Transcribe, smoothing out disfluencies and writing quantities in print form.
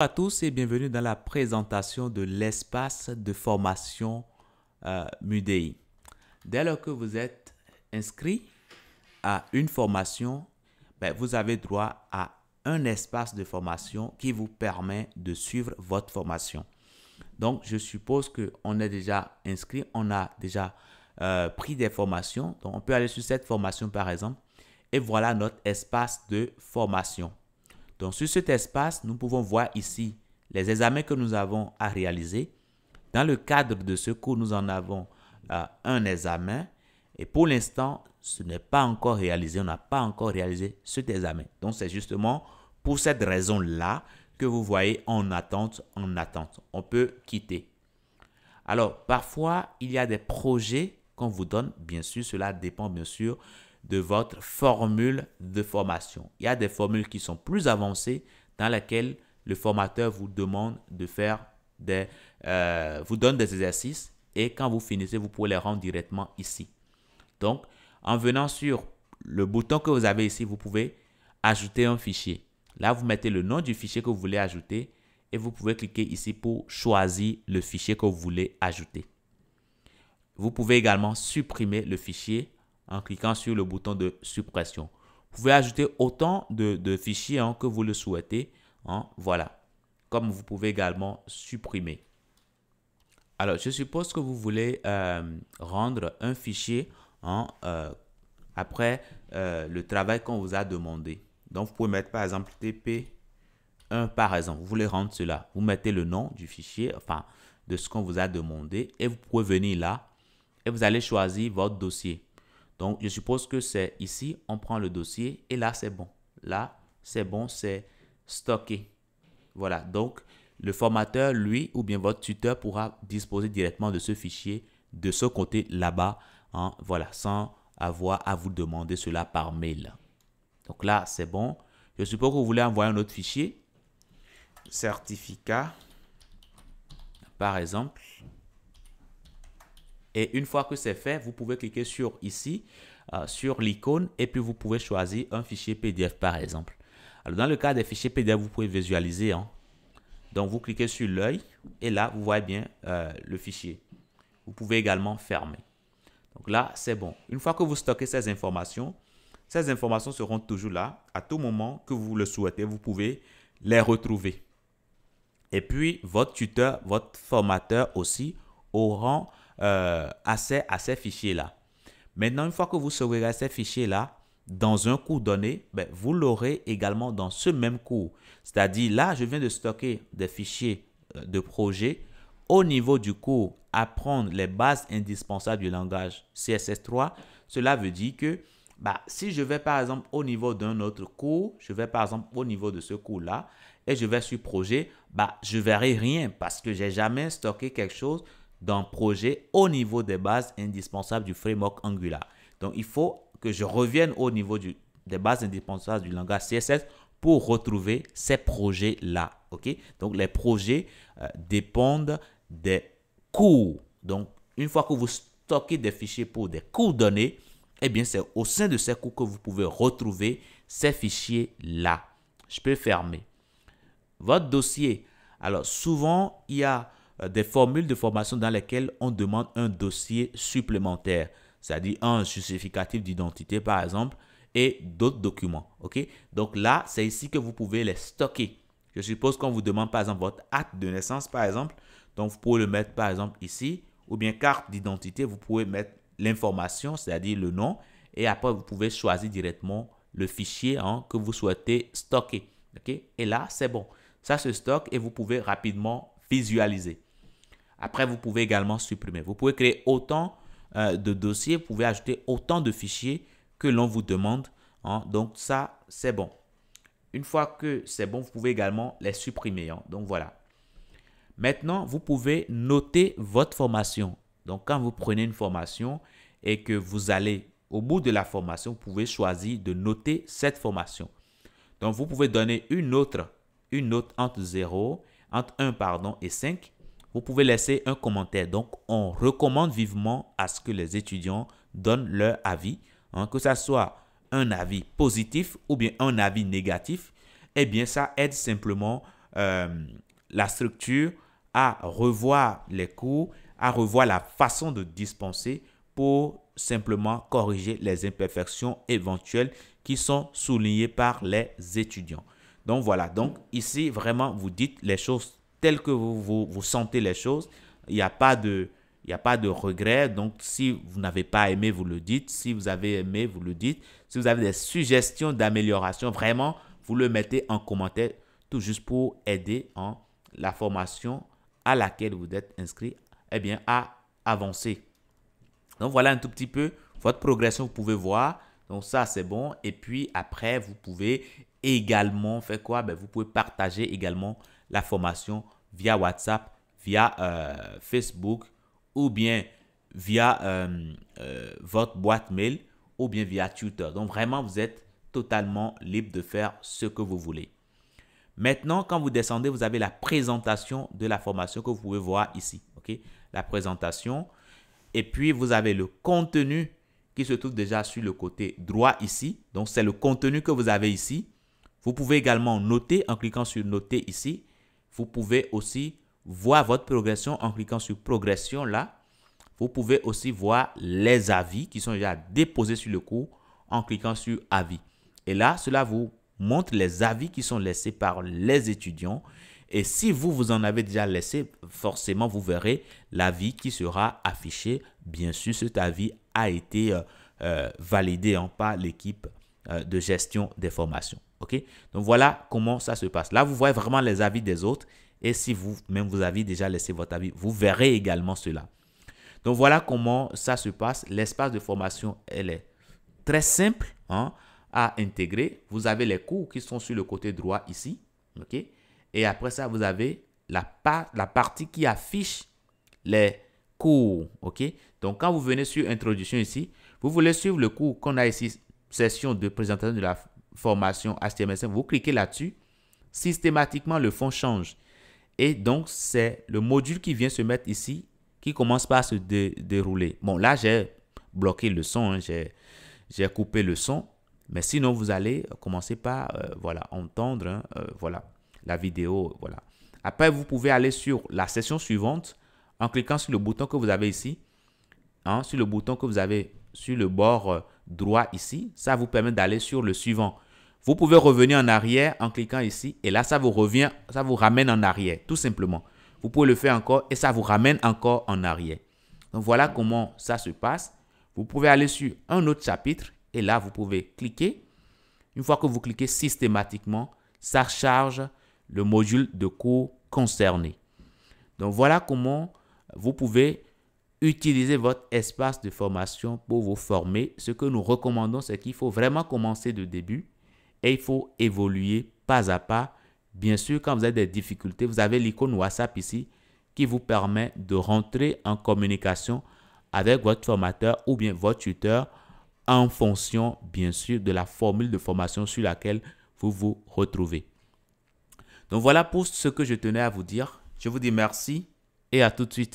Bonjour à tous et bienvenue dans la présentation de l'espace de formation Mudei. Dès lors que vous êtes inscrit à une formation, vous avez droit à un espace de formation qui vous permet de suivre votre formation. Donc, je suppose qu'on est déjà inscrit, on a déjà pris des formations. Donc, on peut aller sur cette formation par exemple et voilà notre espace de formation. Donc, sur cet espace, nous pouvons voir ici les examens que nous avons à réaliser. Dans le cadre de ce cours, nous en avons un examen et pour l'instant, ce n'est pas encore réalisé. On n'a pas encore réalisé cet examen. Donc, c'est justement pour cette raison-là que vous voyez en attente, On peut quitter. Alors, parfois, il y a des projets qu'on vous donne. Bien sûr, cela dépend bien sûr de votre formule de formation. Il y a des formules qui sont plus avancées dans lesquelles le formateur vous demande de faire vous donne des exercices et quand vous finissez, vous pouvez les rendre directement ici. Donc, en venant sur le bouton que vous avez ici, vous pouvez ajouter un fichier. Là, vous mettez le nom du fichier que vous voulez ajouter et vous pouvez cliquer ici pour choisir le fichier que vous voulez ajouter. Vous pouvez également supprimer le fichier en cliquant sur le bouton de suppression. Vous pouvez ajouter autant de fichiers que vous le souhaitez. Voilà. Comme vous pouvez également supprimer. Alors, je suppose que vous voulez rendre un fichier après le travail qu'on vous a demandé. Donc, vous pouvez mettre par exemple TP1 par exemple. Vous voulez rendre cela. Vous mettez le nom du fichier, enfin, de ce qu'on vous a demandé et vous pouvez venir là et vous allez choisir votre dossier. Donc, je suppose que c'est ici, on prend le dossier et là, c'est bon. Là, c'est bon, c'est stocké. Voilà, donc le formateur, lui, ou bien votre tuteur pourra disposer directement de ce fichier de ce côté là-bas, voilà, sans avoir à vous demander cela par mail. Donc là, c'est bon. Je suppose que vous voulez envoyer un autre fichier, certificat, par exemple. Et une fois que c'est fait, vous pouvez cliquer sur ici, sur l'icône, et puis vous pouvez choisir un fichier PDF par exemple. Alors dans le cas des fichiers PDF, vous pouvez visualiser. Donc vous cliquez sur l'œil, et là, vous voyez bien le fichier. Vous pouvez également fermer. Donc là, c'est bon. Une fois que vous stockez ces informations seront toujours là. À tout moment que vous le souhaitez, vous pouvez les retrouver. Et puis, votre tuteur, votre formateur aussi auront accès à ces fichiers-là. Maintenant, une fois que vous sauverez ces fichiers-là, dans un cours donné, vous l'aurez également dans ce même cours. C'est-à-dire, là, je viens de stocker des fichiers de projet au niveau du cours apprendre les bases indispensables du langage CSS3. Cela veut dire que si je vais par exemple au niveau d'un autre cours, je vais par exemple au niveau de ce cours-là et je vais sur projet, je ne verrai rien parce que je n'ai jamais stocké quelque chose dans projet au niveau des bases indispensables du framework Angular. Donc, il faut que je revienne au niveau des bases indispensables du langage CSS pour retrouver ces projets-là. Okay? Donc, les projets dépendent des cours. Donc, une fois que vous stockez des fichiers pour des cours donnés, eh bien, c'est au sein de ces cours que vous pouvez retrouver ces fichiers-là. Je peux fermer. Votre dossier. Alors, souvent, il y a des formules de formation dans lesquelles on demande un dossier supplémentaire, c'est-à-dire un justificatif d'identité, par exemple, et d'autres documents. Okay? Donc là, c'est ici que vous pouvez les stocker. Je suppose qu'on vous demande, par exemple, votre acte de naissance, par exemple. Donc, vous pouvez le mettre, par exemple, ici. Ou bien carte d'identité, vous pouvez mettre l'information, c'est-à-dire le nom. Et après, vous pouvez choisir directement le fichier que vous souhaitez stocker. Okay? Et là, c'est bon. Ça se stocke et vous pouvez rapidement visualiser. Après, vous pouvez également supprimer. Vous pouvez créer autant de dossiers, vous pouvez ajouter autant de fichiers que l'on vous demande. Donc, ça, c'est bon. Une fois que c'est bon, vous pouvez également les supprimer. Donc, voilà. Maintenant, vous pouvez noter votre formation. Donc, quand vous prenez une formation et que vous allez au bout de la formation, vous pouvez choisir de noter cette formation. Donc, vous pouvez donner une note entre 0, entre 1 et 5. Vous pouvez laisser un commentaire. Donc, on recommande vivement à ce que les étudiants donnent leur avis, que ce soit un avis positif ou bien un avis négatif. Eh bien, ça aide simplement la structure, à revoir les cours, à revoir la façon de dispenser pour simplement corriger les imperfections éventuelles qui sont soulignées par les étudiants. Donc voilà, donc ici vraiment vous dites les choses telles que vous sentez les choses. Il n'y a pas de regret. Donc si vous n'avez pas aimé, vous le dites. Si vous avez aimé, vous le dites. Si vous avez des suggestions d'amélioration, vraiment, vous le mettez en commentaire tout juste pour aider la formation à laquelle vous êtes inscrit à avancer. Donc voilà un tout petit peu votre progression, vous pouvez voir. Donc ça c'est bon. Et puis après vous pouvez également faire quoi? Vous pouvez partager également la formation via WhatsApp, via Facebook ou bien via votre boîte mail ou bien via Twitter. Donc vraiment vous êtes totalement libre de faire ce que vous voulez. Maintenant, quand vous descendez, vous avez la présentation de la formation que vous pouvez voir ici. Okay? La présentation. Et puis, vous avez le contenu qui se trouve déjà sur le côté droit ici. Donc, c'est le contenu que vous avez ici. Vous pouvez également noter en cliquant sur noter ici. Vous pouvez aussi voir votre progression en cliquant sur progression là. Vous pouvez aussi voir les avis qui sont déjà déposés sur le cours en cliquant sur avis. Et là, cela vous montre les avis qui sont laissés par les étudiants. Et si vous en avez déjà laissé, forcément, vous verrez l'avis qui sera affiché. Bien sûr, cet avis a été validé par l'équipe de gestion des formations. Okay? Donc, voilà comment ça se passe. Là, vous voyez vraiment les avis des autres. Et si vous-même, vous avez déjà laissé votre avis, vous verrez également cela. Donc, voilà comment ça se passe. L'espace de formation, elle est très simple à intégrer. Vous avez les cours qui sont sur le côté droit ici. Okay? Et après ça, vous avez la partie qui affiche les cours. Okay? Donc, quand vous venez sur Introduction ici, vous voulez suivre le cours qu'on a ici, session de présentation de la formation HTML5. Vous cliquez là-dessus. Systématiquement, le fond change. Et donc, c'est le module qui vient se mettre ici qui commence par se dérouler. Bon, là, j'ai bloqué le son. J'ai coupé le son. Mais sinon, vous allez commencer par entendre la vidéo. Voilà. Après, vous pouvez aller sur la session suivante en cliquant sur le bouton que vous avez ici. Sur le bouton que vous avez sur le bord droit ici. Ça vous permet d'aller sur le suivant. Vous pouvez revenir en arrière en cliquant ici. Et là, ça vous ramène en arrière, tout simplement. Vous pouvez le faire encore et ça vous ramène encore en arrière. Donc, voilà comment ça se passe. Vous pouvez aller sur un autre chapitre. Et là, vous pouvez cliquer. Une fois que vous cliquez systématiquement, ça charge le module de cours concerné. Donc, voilà comment vous pouvez utiliser votre espace de formation pour vous former. Ce que nous recommandons, c'est qu'il faut vraiment commencer de début et il faut évoluer pas à pas. Bien sûr, quand vous avez des difficultés, vous avez l'icône WhatsApp ici qui vous permet de rentrer en communication avec votre formateur ou bien votre tuteur en fonction, bien sûr, de la formule de formation sur laquelle vous vous retrouvez. Donc, voilà pour ce que je tenais à vous dire. Je vous dis merci et à tout de suite.